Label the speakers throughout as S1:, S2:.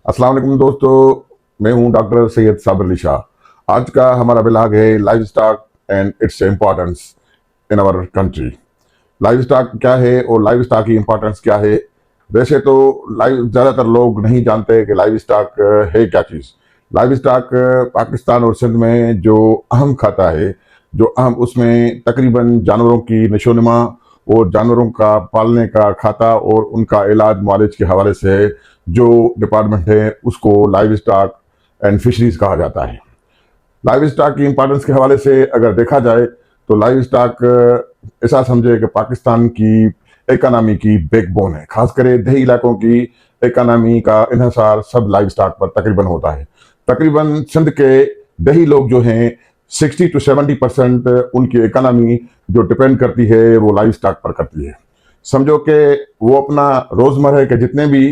S1: अस्सलाम वालेकुम दोस्तों, मैं हूं डॉक्टर सैयद साबिर अली शाह। आज का हमारा ब्लॉग है livestock and its importance in our country. Livestock क्या है और लाइव स्टॉक की इम्पोर्टेंस क्या है। वैसे तो लाइव ज़्यादातर लोग नहीं जानते कि लाइव स्टॉक है क्या चीज़। लाइव स्टॉक पाकिस्तान और सिंध में जो अहम खाता है, जो अहम उसमें तकरीबन जानवरों की नशोनुमा और जानवरों का पालने का खाता और उनका इलाज मुआलिज के हवाले से जो डिपार्टमेंट है उसको लाइव स्टॉक एंड फिशरीज कहा जाता है। लाइव स्टॉक की इंपॉर्टेंस के हवाले से अगर देखा जाए तो लाइव स्टॉक ऐसा समझे कि पाकिस्तान की इकानमी की बैकबोन है। खासकर देही इलाकों की इकानमी का इन्हिसार सब लाइव स्टॉक पर तकरीबन होता है। तकरीबन सिंध के दही लोग जो हैं 60 to 70% उनकी इकानमी जो डिपेंड करती है वो लाइव स्टॉक पर करती है। समझो कि वो अपना रोज़मर्रा के जितने भी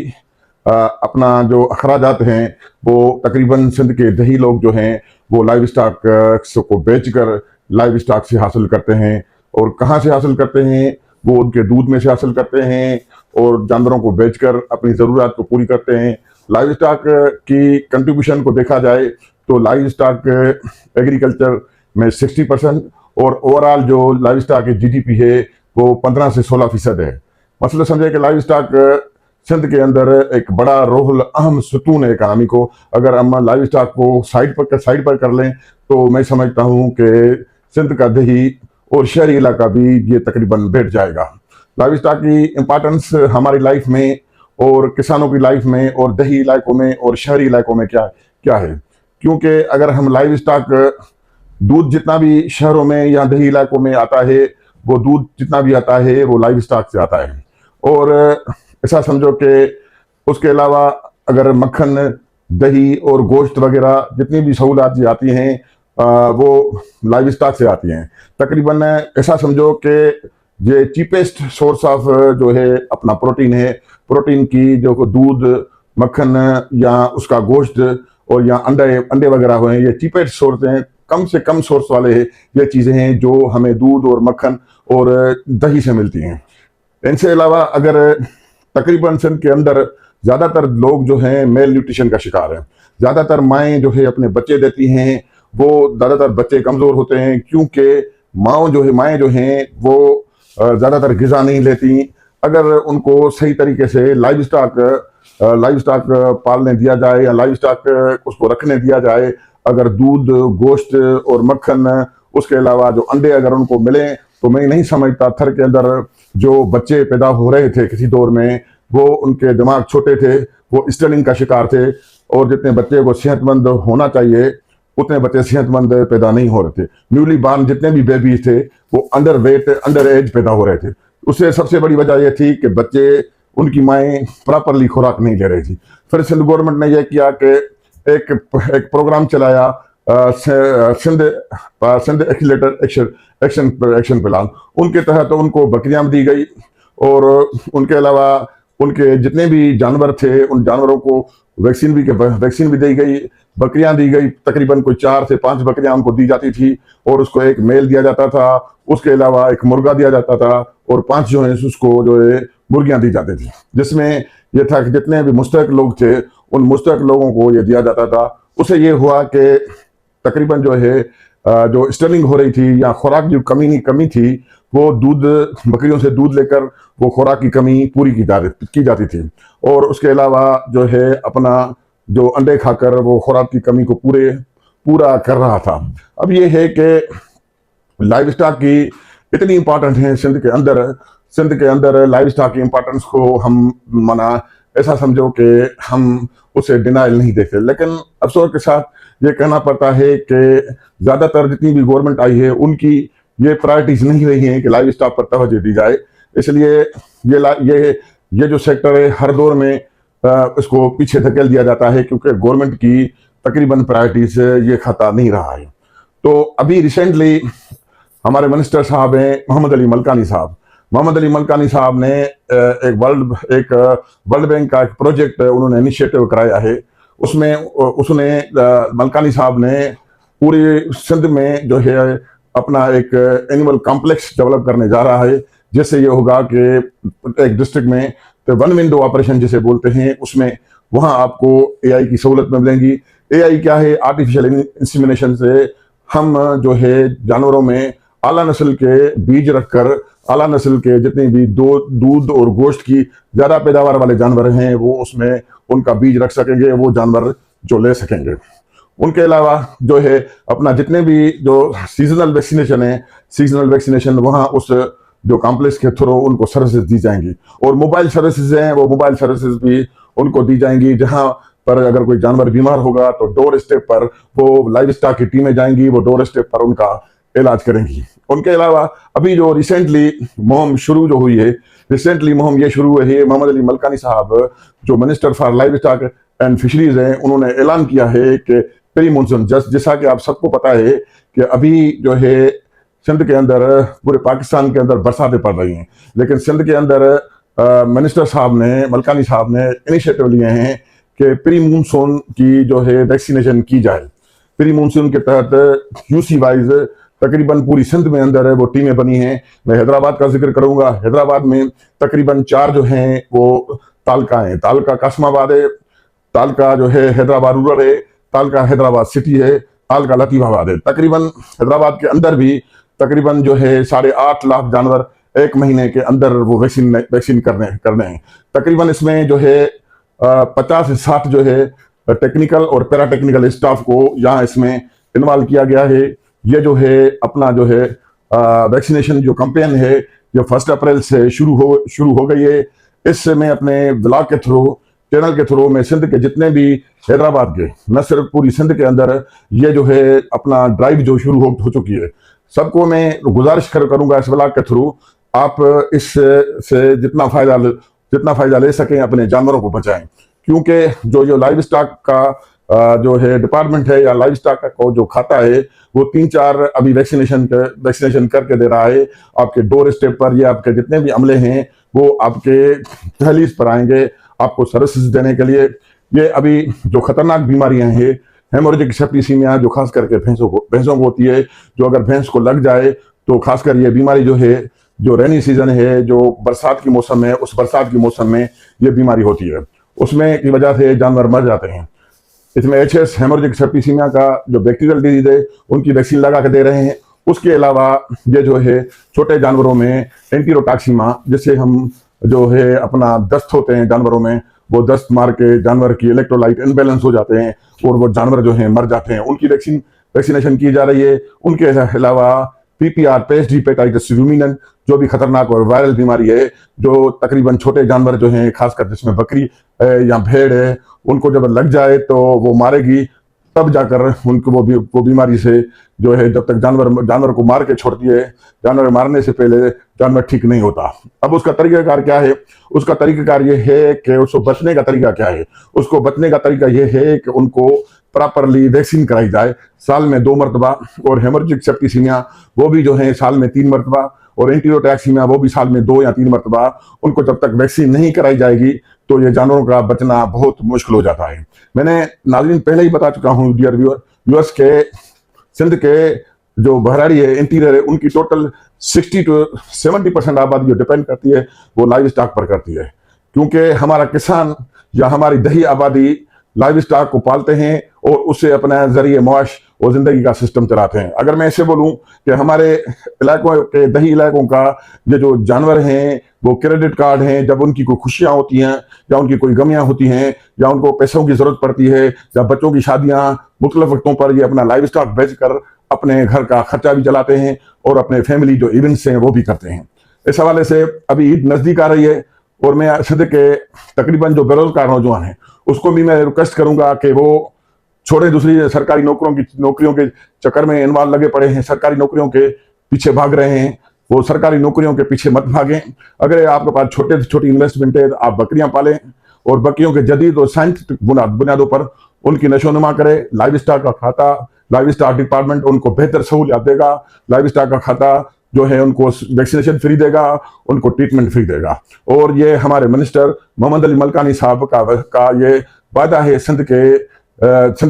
S1: अपना जो अखराजात हैं वो तकरीबन सिंध के दही लोग जो हैं वो लाइव स्टॉक को बेचकर लाइव स्टॉक से हासिल करते हैं। और कहाँ से हासिल करते हैं? वो उनके दूध में से हासिल करते हैं और जानवरों को बेचकर अपनी ज़रूरत को पूरी करते हैं। लाइव स्टॉक की कंट्रीब्यूशन को देखा जाए तो लाइव स्टॉक एग्रीकल्चर में 60% और ओवरऑल जो लाइव स्टॉक की जीडीपी है वो 15 से 16% है। मतलब समझे कि लाइव स्टॉक सिंध के अंदर एक बड़ा रोल अहम सुतून है इकानमी को। अगर हम लाइव स्टॉक को साइड पर कर लें तो मैं समझता हूँ कि सिंध का दही और शहरी इलाका भी ये तकरीबन बैठ जाएगा। लाइव स्टॉक की इम्पोर्टेंस हमारी लाइफ में और किसानों की लाइफ में और दही इलाकों में और शहरी इलाकों में क्या क्या है। क्योंकि अगर हम लाइव स्टॉक दूध जितना भी शहरों में या दही इलाकों में आता है वो दूध जितना भी आता है वो लाइव स्टॉक से आता है। और ऐसा समझो कि उसके अलावा अगर मक्खन, दही और गोश्त वगैरह जितनी भी सहूलत आती हैं वो लाइव स्टॉक से आती हैं। तकरीबन ऐसा समझो कि ये चीपेस्ट सोर्स ऑफ जो है अपना प्रोटीन है। प्रोटीन की जो दूध, मक्खन या उसका गोश्त और या अंडे अंडे वगैरह हुए ये चीपेस्ट सोर्स हैं। कम से कम सोर्स वाले ये चीज़ें हैं जो हमें दूध और मक्खन और दही से मिलती हैं। इनसे अलावा अगर तकरीबन सिंध के अंदर ज़्यादातर लोग जो हैं मेल न्यूट्रिशन का शिकार हैं। ज़्यादातर माएँ जो है अपने बच्चे देती हैं वो ज़्यादातर बच्चे कमज़ोर होते हैं क्योंकि माएँ जो हैं वो ज़्यादातर ग़िज़ा नहीं लेती। अगर उनको सही तरीके से लाइव स्टॉक पालने दिया जाए या लाइव स्टॉक उसको रखने दिया जाए, अगर दूध, गोश्त और मक्खन उसके अलावा जो अंडे अगर उनको मिले तो मैं नहीं समझता थर के अंदर जो बच्चे पैदा हो रहे थे किसी दौर में वो उनके दिमाग छोटे थे, वो स्टनिंग का शिकार थे और जितने बच्चे को सेहतमंद होना चाहिए उतने बच्चे सेहतमंद पैदा नहीं हो रहे थे। न्यूली बॉर्न जितने भी बेबीज थे वो अंडर वेट, अंडर एज पैदा हो रहे थे। उससे सबसे बड़ी वजह यह थी कि बच्चे, उनकी माएँ प्रॉपरली खुराक नहीं ले रही थी। फिर सिंध गवर्नमेंट ने यह किया कि एक प्रोग्राम चलाया Sindh Sindh accelerator action plan. उनके तहत उनको बकरियां दी गई और उनके अलावा उनके जितने भी जानवर थे उन जानवरों को वैक्सीन भी दी गई, बकरियां दी गई। तकरीबन कोई 4 से 5 बकरियां उनको दी जाती थी और उसको एक मेल दिया जाता था, उसके अलावा एक मुर्गा दिया जाता था और 5 जो है उसको जो है मुर्गियां दी जाती थी। जिसमें यह था कि जितने भी मुस्तहक लोग थे उन मुस्तहक लोगों को ये दिया जाता था। उससे ये हुआ कि तकरीबन जो है जो स्टर्लिंग हो रही थी या खुराक जो कमी थी वो दूध, बकरियों से दूध लेकर वो खुराक की कमी पूरी की जाती थी। और उसके अलावा जो है अपना जो अंडे खाकर वो खुराक की कमी को पूरा कर रहा था। अब ये है कि लाइव स्टॉक की इतनी इंपॉर्टेंट है सिंध के अंदर लाइव स्टॉक की इंपॉर्टेंस को हम माना ऐसा समझो कि हम उसे डिनाइल नहीं देखते। लेकिन अफसोस के साथ ये कहना पड़ता है कि ज़्यादातर जितनी भी गवर्नमेंट आई है उनकी ये प्रायोरिटीज नहीं रही हैं कि लाइव स्टॉक पर तवज्जो दी जाए। इसलिए ये जो सेक्टर है हर दौर में इसको पीछे धकेल दिया जाता है क्योंकि गवर्नमेंट की तकरीबन प्रायोरिटीज ये खाता नहीं रहा है। तो अभी रिसेंटली हमारे मिनिस्टर साहब हैं मोहम्मद अली मलकानी साहब ने एक वर्ल्ड बैंक का एक प्रोजेक्ट उन्होंने इनिशिएटिव कराया है। उसमें उसने मलकानी साहब ने पूरे सिंध में जो है अपना एक एनिमल कॉम्प्लेक्स डेवलप करने जा रहा है, जिससे ये होगा कि एक डिस्ट्रिक्ट में तो वन विंडो ऑपरेशन जिसे बोलते हैं उसमें वहाँ आपको एआई की सहूलत में मिलेंगी। एआई क्या है? आर्टिफिशियल इंसेमिनेशन से हम जो है जानवरों में आला नस्ल के बीज रखकर आला नस्ल के जितने भी दूध और गोश्त की ज़्यादा पैदावार वाले जानवर हैं वो उसमें उनका बीज रख सकेंगे, वो जानवर जो ले सकेंगे। उनके अलावा जो है अपना जितने भी जो सीजनल वैक्सीनेशन है, सीजनल वैक्सीनेशन वहाँ उस जो कॉम्प्लेक्स के थ्रू उनको सर्विसेज दी जाएंगी। और मोबाइल सर्विसेज हैं वो मोबाइल सर्विसेज भी उनको दी जाएंगी, जहाँ पर अगर कोई जानवर बीमार होगा तो डोर स्टेप पर वो लाइव स्टॉक की टीमें जाएंगी, वो डोर स्टेप पर उनका इलाज करेंगी। उनके अलावा अभी जो रिसेंटली मुहिम शुरू जो हुई है, रिसेंटली मुहिम ये शुरू हुई है, मोहम्मद अली मलकानी साहब जो minister for live stock and fisheries हैं, उन्होंने ऐलान किया है कि प्री मानसून जैसा कि आप सबको पता है कि अभी जो है सिंध के अंदर, पूरे पाकिस्तान के अंदर बरसातें पड़ रही हैं, लेकिन सिंध के अंदर मिनिस्टर साहब ने, मलकानी साहब ने इनिशिएटिव लिए हैं कि प्री मानसून की जो है वैक्सीनेशन की जाए। प्री मानसून के तहत यूसी वाइज तकरीबन पूरी सिंध में अंदर वो टीमें बनी हैं। मैं हैदराबाद का जिक्र करूंगा। हैदराबाद में तकरीबन 4 जो हैं वो तालका हैं। तालका कासमाबाद है, तालका जो है हैदराबाद रूरल है, तालका हैदराबाद सिटी है, तालका लतीफाबाद है। तकरीबन हैदराबाद के अंदर भी तकरीबन जो है 8.5 लाख जानवर एक महीने के अंदर वो वैक्सीन करने हैं। तकरीबन इसमें जो है 50 से 60 जो है टेक्निकल और पैरा टेक्निकल स्टाफ को यहाँ इसमें इन्वॉल्व किया गया है। ये जो है अपना जो है वैक्सीनेशन जो कैंपेन है ये 1 अप्रैल से शुरू हो गई है। इससे मैं अपने ब्लॉग के थ्रू, चैनल के थ्रू मैं सिंध के जितने भी हैदराबाद के, न सिर्फ पूरी सिंध के अंदर ये जो है अपना ड्राइव जो शुरू हो चुकी है, सबको मैं गुजारिश करूंगा इस ब्लॉग के थ्रू आप इस से जितना फायदा ले सकें अपने जानवरों को बचाएं। क्योंकि जो लाइव स्टॉक का जो है डिपार्टमेंट है या लाइव स्टॉक को जो खाता है वो 3-4 अभी वैक्सीनेशन करके दे रहा है आपके डोर स्टेप पर। ये आपके जितने भी अमले हैं वो आपके दहलीज पर आएंगे आपको सर्विसेज देने के लिए। ये अभी जो खतरनाक बीमारियां हैं, हेमोरेजिक सेप्टिसीमिया, जो खास करके भैंसों को होती है, जो अगर भैंस को लग जाए तो खासकर ये बीमारी जो है, जो रेनी सीजन है, जो बरसात की मौसम है, उस बरसात के मौसम में ये बीमारी होती है, उसमें की वजह से जानवर मर जाते हैं। इसमें HS हेमोरेजिक सेप्टिसीमिया का जो बैक्टीरियल डिजीज है उनकी वैक्सीन लगा के दे रहे हैं। उसके अलावा ये जो है छोटे जानवरों में एंटीरोटॉक्सिमा, जिससे हम जो है अपना दस्त होते हैं जानवरों में, वो दस्त मार के जानवर की इलेक्ट्रोलाइट इनबैलेंस हो जाते हैं और वो जानवर जो है मर जाते हैं, उनकी वैक्सीनेशन की जा रही है। उनके अलावा PPR पेस्ट हेपेटाइटिस रूमिनेंट, जो भी खतरनाक और वायरल बीमारी है, जो तकरीबन छोटे जानवर जो हैं, खासकर जिसमें बकरी है या भेड़ है, उनको जब लग जाए तो वो मारेगी, तब जाकर उनको वो बीमारी से जो है, जब तक जानवर को मार के छोड़ती है, जानवर मारने से पहले जानवर ठीक नहीं होता। अब उसका तरीकाकार क्या है? उसका तरीकाकार ये है कि उसको बचने का तरीका क्या है? उसको बचने का तरीका ये है कि उनको प्रॉपरली वैक्सीन कराई जाए साल में 2 मरतबा, और हेमोरेजिक सेप्टिसीमिया वो भी जो है साल में 3 मरतबा, और एंटीरोटॉक्सिमिया वो भी साल में 2 या 3 मरतबा। उनको जब तक वैक्सीन नहीं कराई जाएगी तो ये जानवरों का बचना बहुत मुश्किल हो जाता है। मैंने नाज़रीन पहले ही बता चुका हूँ डियर व्यूअर्स के सिंध के जो बहराड़ी है, इंटीरियर है, उनकी टोटल 60 to 70% आबादी जो डिपेंड करती है वो लाइव स्टॉक पर करती है। क्योंकि हमारा किसान या हमारी दही आबादी लाइव स्टॉक को पालते हैं और उससे अपना जरिए मुआश और जिंदगी का सिस्टम चलाते हैं। अगर मैं ऐसे बोलूं कि हमारे इलाकों के दही इलाकों का ये जो जानवर हैं वो क्रेडिट कार्ड हैं, जब उनकी कोई खुशियां होती हैं या उनकी कोई गमियां होती हैं या उनको पैसों की जरूरत पड़ती है या बच्चों की शादियां, मुख्तलिफ वक्तों पर ये अपना लाइव स्टॉक बेच कर अपने घर का खर्चा भी चलाते हैं और अपने फैमिली जो इवेंट्स हैं वो भी करते हैं। इस हवाले से अभी ईद नजदीक आ रही है और मैं सिंध के तकरीबन जो बेरोजगार नौजवान हैं उसको भी मैं रिक्वेस्ट करूंगा कि वो छोड़े दूसरी सरकारी नौकरियों के चक्कर में इन्वॉल्व लगे पड़े हैं, सरकारी नौकरियों के पीछे भाग रहे हैं, वो सरकारी नौकरियों के पीछे मत भागें। अगर आपके पास छोटे से छोटी इन्वेस्टमेंट है तो आप बकरियां पालें और बकरियों के जदीद और साइंटिफिक बुनियादों पर उनकी नशोनुमा करें। लाइव स्टॉक का खाता, लाइव स्टॉक डिपार्टमेंट उनको बेहतर सहूलियत देगा। लाइव स्टॉक का खाता जो है उनको वैक्सीनेशन फ्री देगा, उनको ट्रीटमेंट फ्री देगा। और ये हमारे मिनिस्टर मोहम्मद अली मलकानी साहब का ये वादा है सिंध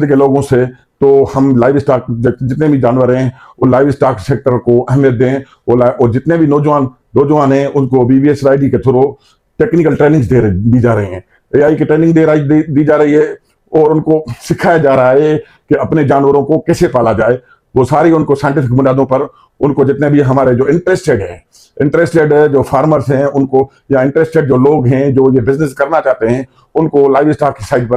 S1: के लोगों से। तो हम लाइव स्टॉक जितने भी जानवर हैं वो लाइव स्टॉक सेक्टर को अहमियत दें और जितने भी नौजवान हैं उनको BVSYD के थ्रू टेक्निकल ट्रेनिंग दी जा रही हैं। एआई की ट्रेनिंग दी जा रही है और उनको सिखाया जा रहा है कि अपने जानवरों को कैसे पाला जाए। वो सारी उनको साइंटिफिक बुनियादों पर उनको जितने भी हमारे जो इंटरेस्टेड जो फार्मर्स हैं उनको, या इंटरेस्टेड जो लोग हैं जो ये बिजनेस करना चाहते हैं, उनको लाइव स्टॉक की साइट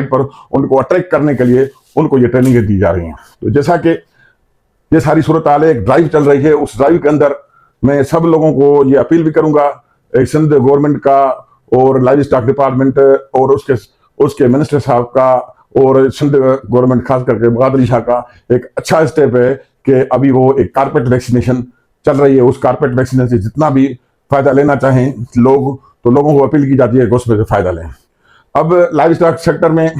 S1: पर उनको अट्रैक्ट करने के लिए उनको ये ट्रेनिंग दी जा रही हैं। तो जैसा कि ये सारी सूरत हाल एक ड्राइव चल रही है, उस ड्राइव के अंदर मैं सब लोगों को ये अपील भी करूंगा, एक सिंध गवर्नमेंट का और लाइव स्टॉक डिपार्टमेंट और उसके मिनिस्टर साहब का और सिंध गवर्नमेंट खास करके मुराद अली शाह का एक अच्छा स्टेप है कि अभी वो एक कारपेट वैक्सीनेशन चल रही है। उस कारपेट वैक्सीनेशन से जितना भी फायदा लेना चाहें लोग, तो लोगों को अपील की जाती है कि उसमें से फायदा लें। अब लाइव स्टॉक सेक्टर में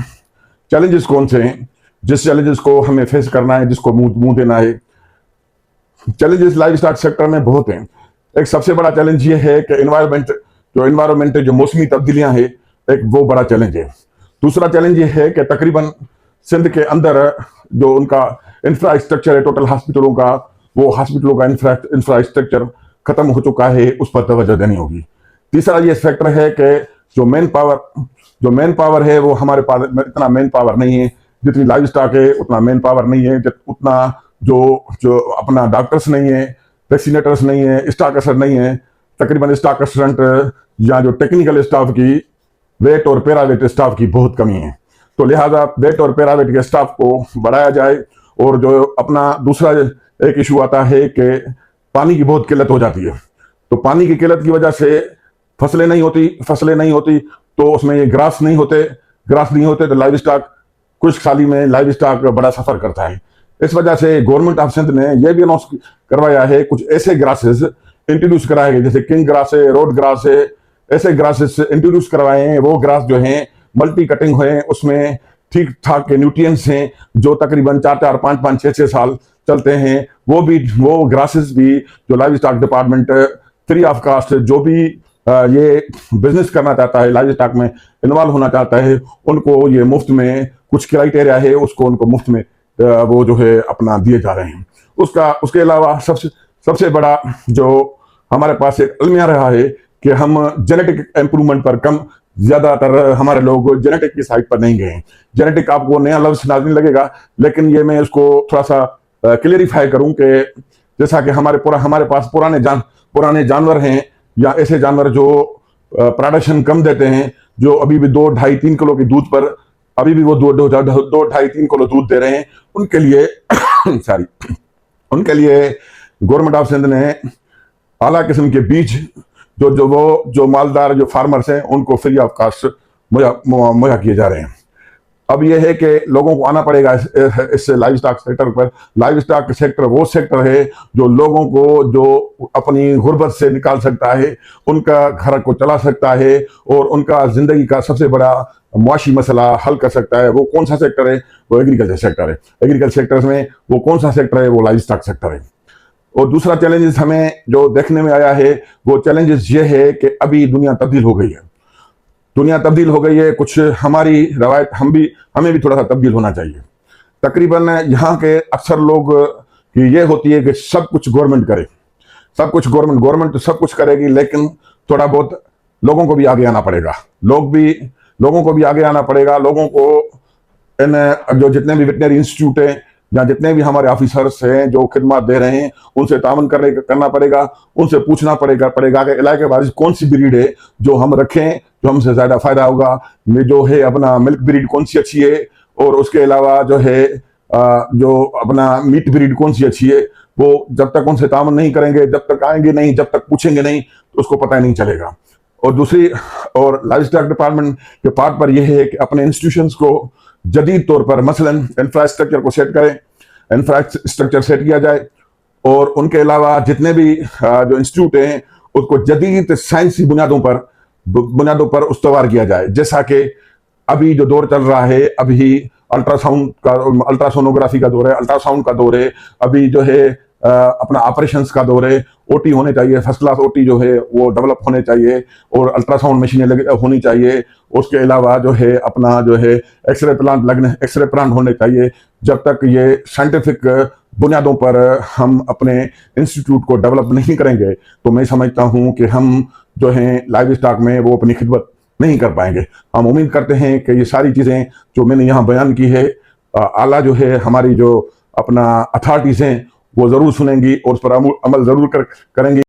S1: चैलेंजेस कौन से हैं, जिस चैलेंजेस को हमें फेस करना है, जिसको मुंह देना है। चैलेंजेस लाइव स्टॉक सेक्टर में बहुत हैं। एक सबसे बड़ा चैलेंज ये है कि इन्वायरमेंट जो मौसमी तब्दीलियां हैं, एक वो बड़ा चैलेंज है। दूसरा चैलेंज ये है कि तकरीबन सिंध के अंदर जो उनका इंफ्रास्ट्रक्चर है टोटल हॉस्पिटलों का, वो हॉस्पिटलों का इंफ्रास्ट्रक्चर खत्म हो चुका है, उस पर तवज्जो देनी होगी। तीसरा ये फैक्टर है कि जो मैन पावर है वो हमारे पास इतना मैन पावर नहीं है, जितनी लाइव स्टॉक है उतना मैन पावर नहीं है, उतना जो अपना डॉक्टर्स नहीं है, वैक्सीनेटर्स नहीं है, स्टॉक असर नहीं है। तकरीबन स्टॉक असिस्टेंट या जो टेक्निकल स्टाफ की वेट और पैरावेट स्टाफ की बहुत कमी है। तो लिहाजा वेट और पैरावेट के स्टाफ को बढ़ाया जाए। और जो अपना दूसरा एक इशू आता है कि पानी की बहुत किल्लत हो जाती है। तो पानी की किल्लत की वजह से फसलें नहीं होती, तो उसमें ये ग्रास नहीं होते तो लाइव स्टॉक कुछ साली में लाइव स्टॉक बड़ा सफर करता है। इस वजह से गवर्नमेंट ऑफ सिंध ने यह भी अनाउंस करवाया है, कुछ ऐसे ग्रासेस इंट्रोड्यूस कराए गए, जैसे किंग ग्रास है, रोड ग्रास है, ऐसे ग्रासेस इंट्रोड्यूस करवाए हैं। वो ग्रास जो हैं मल्टी कटिंग हुए, उसमें ठीक ठाक के न्यूट्रिएंट्स हैं जो तकरीबन 4-4, 5-5, 6-6 साल चलते हैं। वो ग्रासेस भी जो livestock department free of cost जो भी ये बिजनेस करना चाहता है, लाइव स्टॉक में इन्वॉल्व होना चाहता है, उनको ये मुफ्त में कुछ क्राइटेरिया है, उसको उनको मुफ्त में वो जो है अपना दिए जा रहे हैं। उसके अलावा सबसे बड़ा जो हमारे पास एक अलमिया रहा है कि हम जेनेटिक इंप्रूवमेंट पर ज्यादातर हमारे लोग जेनेटिक की साइड पर नहीं गए। जेनेटिक आपको नया लफ्ज सुनाने लगेगा, लेकिन ये मैं इसको थोड़ा सा क्लियरिफाई करूं कि जैसा कि हमारे पास पुराने जानवर हैं, या ऐसे जानवर जो प्रोडक्शन कम देते हैं, जो अभी भी 2, 2.5, 3 किलो की दूध पर अभी भी वो 2, 2.5, 3 किलो दूध दे रहे हैं, उनके लिए उनके लिए गवर्नमेंट ऑफ सिंध ने आला किस्म के बीज जो मालदार जो फार्मर्स हैं उनको फ्री ऑफ कास्ट मुहैया किए जा रहे हैं। अब यह है कि लोगों को आना पड़ेगा इस लाइव स्टॉक सेक्टर पर। लाइव स्टॉक सेक्टर वो सेक्टर है जो लोगों को जो अपनी गुर्बत से निकाल सकता है, उनका घर को चला सकता है और उनका जिंदगी का सबसे बड़ा मुआशी मसला हल कर सकता है। वो कौन सा सेक्टर है? वो एग्रीकल्चर सेक्टर है। एग्रीकल्चर सेक्टर में वो कौन सा सेक्टर है? वो लाइव स्टॉक सेक्टर है। और दूसरा चैलेंजेस हमें जो देखने में आया है, वो चैलेंजेस ये है कि अभी दुनिया तब्दील हो गई है। कुछ हमारी रवायत हमें भी थोड़ा सा तब्दील होना चाहिए। तकरीबन यहाँ के अक्सर लोग की ये होती है कि सब कुछ गवर्नमेंट करे, गवर्नमेंट तो सब कुछ करेगी, लेकिन थोड़ा बहुत लोगों को भी आगे आना पड़ेगा। लोगों को भी आगे आना पड़ेगा। लोगों को इन जो जितने भी वेटनरी इंस्टीट्यूट हैं या जितने भी हमारे ऑफिसर्स हैं जो खिदमत दे रहे हैं, उनसे तामन करना पड़ेगा। उनसे पूछना पड़ेगा कि इलाके वाइज कौन सी ब्रीड है जो हम रखें, जो हमसे ज्यादा फायदा होगा। जो है अपना मिल्क ब्रीड कौन सी अच्छी है, और उसके अलावा जो है जो अपना मीट ब्रीड कौन सी अच्छी है। वो जब तक उनसे तामन नहीं करेंगे, जब तक आएंगे नहीं, जब तक पूछेंगे नहीं, तो उसको पता ही नहीं चलेगा। और लाइव स्टॉक डिपार्टमेंट के पार्ट पर यह है कि अपने इंस्टीट्यूशंस को जदीद तौर पर मसलन इंफ्रास्ट्रक्चर को सेट करें, इंफ्रास्ट्रक्चर सेट किया जाए, और उनके अलावा जितने भी जो इंस्टीट्यूट हैं उसको जदीद साइंसी बुनियादों पर उस्तवार किया जाए। जैसा कि अभी जो दौर चल रहा है, अभी अल्ट्रासोनोग्राफी का दौर है, अल्ट्रासाउंड का दौर है, अभी जो है अपना ऑपरेशंस का दौर है। ओटी होने चाहिए, फर्स्ट क्लास ओटी जो है वो डेवलप होने चाहिए, और अल्ट्रासाउंड मशीनें होनी चाहिए। उसके अलावा जो है अपना जो है एक्सरे प्लांट होने चाहिए। जब तक ये साइंटिफिक बुनियादों पर हम अपने इंस्टीट्यूट को डेवलप नहीं करेंगे, तो मैं समझता हूं कि हम जो हैं लाइव स्टॉक में वो अपनी खिदमत नहीं कर पाएंगे। हम उम्मीद करते हैं कि ये सारी चीज़ें जो मैंने यहाँ बयान की है, आला जो है हमारी जो अपना अथॉरिटीज़ हैं वो ज़रूर सुनेंगी और उस पर अमल ज़रूर करेंगी।